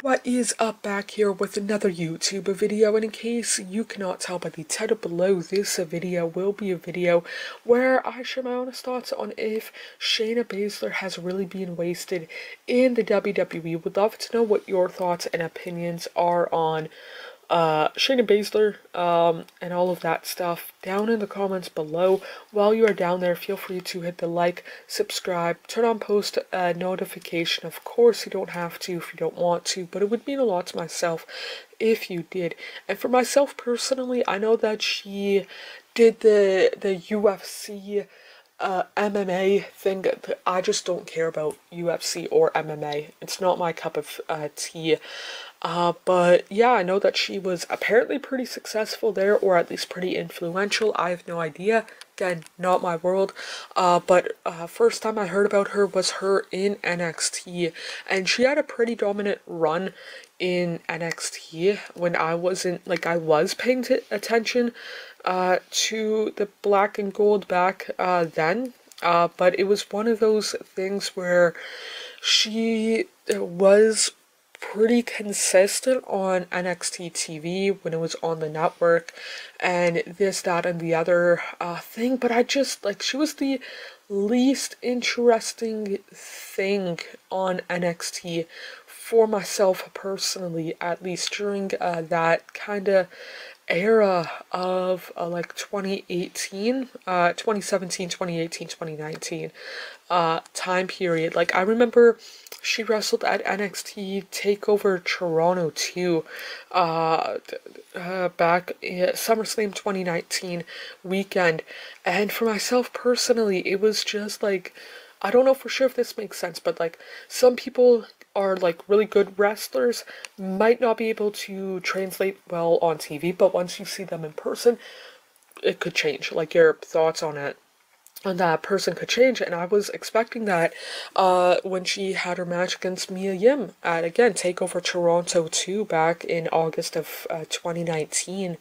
What is up, back here with another YouTube video, and in case you cannot tell by the title below, this video will be a video where I share my honest thoughts on if Shayna Baszler has really been wasted in the WWE. Would love to know what your thoughts and opinions are on Shayna Baszler, and all of that stuff down in the comments below. While you are down there, feel free to hit the like, subscribe, turn on post notification. Of course, you don't have to if you don't want to, but it would mean a lot to myself if you did. And for myself personally, I know that she did the UFC MMA thing. I just don't care about UFC or MMA. It's not my cup of tea. But yeah, I know that she was apparently pretty successful there, or at least pretty influential. I have no idea. Again, not my world. But first time I heard about her was her in NXT, and she had a pretty dominant run in NXT when I wasn't, like, I was paying attention to the black and gold back then. But it was one of those things where she was pretty consistent on NXT TV when it was on the network, and this, that, and the other thing, but I just, like, she was the least interesting thing on NXT for myself personally, at least during that kind of era of like 2018, 2017, 2018, 2019 time period. Like, I remember she wrestled at NXT TakeOver Toronto too, back in SummerSlam 2019 weekend, and for myself personally, it was just like, I don't know for sure if this makes sense, but like, some people are like really good wrestlers, might not be able to translate well on TV, but once you see them in person, it could change. Like, your thoughts on it, on that person, could change. And I was expecting that when she had her match against Mia Yim at, again, TakeOver Toronto 2 back in August of 2019.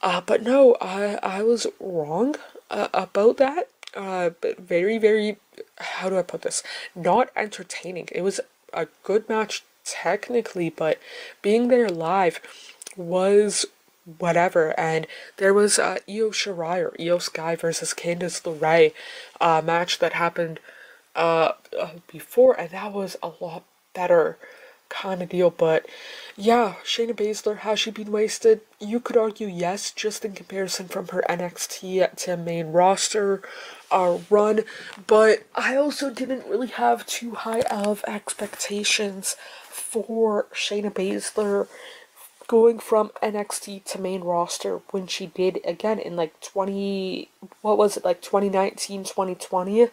But no, I was wrong about that. But very, very, how do I put this? Not entertaining. It was a good match technically, but being there live was whatever. And there was Io Shirai, or Io Sky, versus Candice LeRae match that happened before, and that was a lot better kind of deal. But yeah, Shayna Baszler, has she been wasted? You could argue yes, just in comparison from her NXT to main roster run, but I also didn't really have too high of expectations for Shayna Baszler going from NXT to main roster when she did, again, in like 2019, 2020,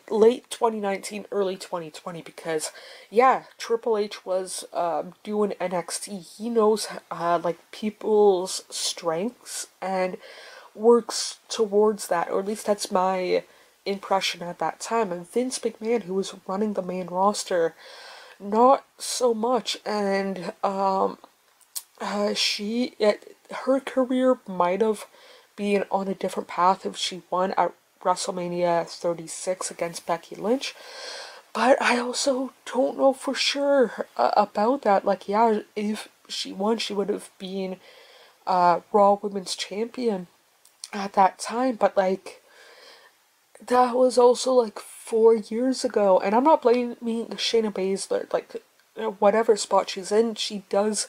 late 2019, early 2020, because yeah, Triple H was doing NXT. He knows like people's strengths and works towards that, or at least that's my impression at that time. And Vince McMahon, who was running the main roster, not so much. And her career might have been on a different path if she won at WrestleMania 36 against Becky Lynch, but I also don't know for sure about that. Like, yeah, if she won, she would have been Raw Women's Champion at that time, but like, that was also like 4 years ago. And I'm not blaming Shayna Baszler. Like, whatever spot she's in, she does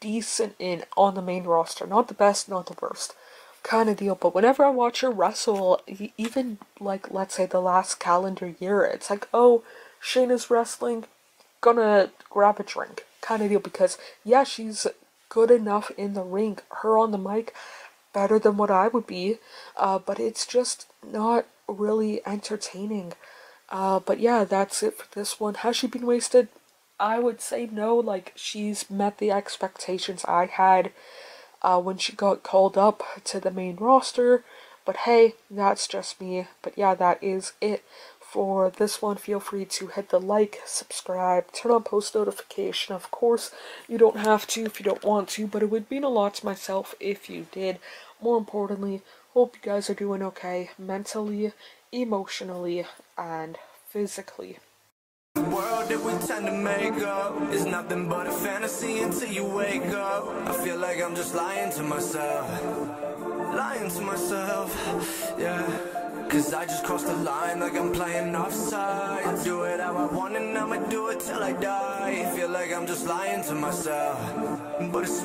decent in on the main roster. Not the best, not the worst kind of deal, but whenever I watch her wrestle, even like, let's say the last calendar year, it's like, oh, Shayna's wrestling, gonna grab a drink kind of deal, because yeah, she's good enough in the ring, her on the mic, better than what I would be, but it's just not really entertaining. But yeah, that's it for this one. Has she been wasted? I would say no. Like, she's met the expectations I had when she got called up to the main roster, but hey, that's just me. But yeah, that is it for this one. Feel free to hit the like, subscribe, turn on post notification. Of course, you don't have to if you don't want to, but it would mean a lot to myself if you did. More importantly, hope you guys are doing okay mentally, emotionally, and physically. that we tend to make up is nothing but a fantasy until you wake up. I feel like I'm just lying to myself, yeah. Cause I just crossed the line like I'm playing offside. I do it how I want and I'ma do it till I die. Feel like I'm just lying to myself, but it's